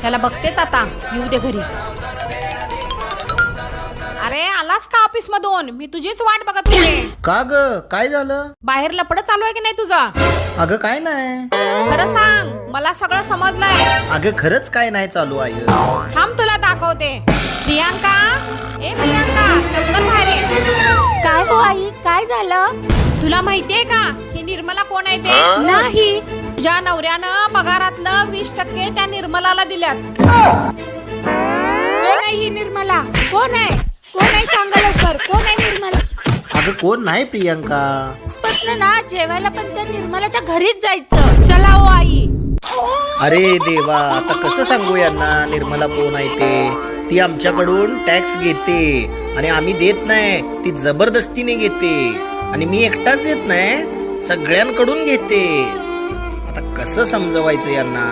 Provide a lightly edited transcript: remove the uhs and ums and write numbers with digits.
त्याला बघतेच आता, येऊ दे घरी. अरे आलास का ऑफिस मधून? मी तुझीच वाट बघत होते. का ग, काय झालं? बाहेर लपड चालू आहे की नाही तुझं? अगं काय नाही. खरं सांग, मला सगळं समजलंय. अगं खरंच काय नाही चालू आहे. थांब तुला दाखवते. प्रियांका, ए प्रियांका, लवकर बाहेर ये. काय हो आई, काय झालं? तुला माहितीये का ही निर्मला कोण आहे ते? नाही. तुझ्या नवऱ्यानं पगारातलं 20% त्या निर्मलाला दिल्यात. कोण आहे ही निर्मला? कोण आहे? कोण आहे सांगा लवकर, कोण आहे निर्मला? अगं कोण नाही प्रियंका. स्पष्ट ना, जेवायला पण त्या निर्मलाच्या घरीच जायचं. चला हो आई. अरे देवा, आता कसं सांगू यांना निर्मला कोण आहे ते? ती आमच्याकडून टॅक्स घेते आणि आम्ही देत नाही. ती जबरदस्तीने घेते आणि मी एकटाच देत नाही, सगळ्यांकडून घेते. आता कसं समजवायचं यांना?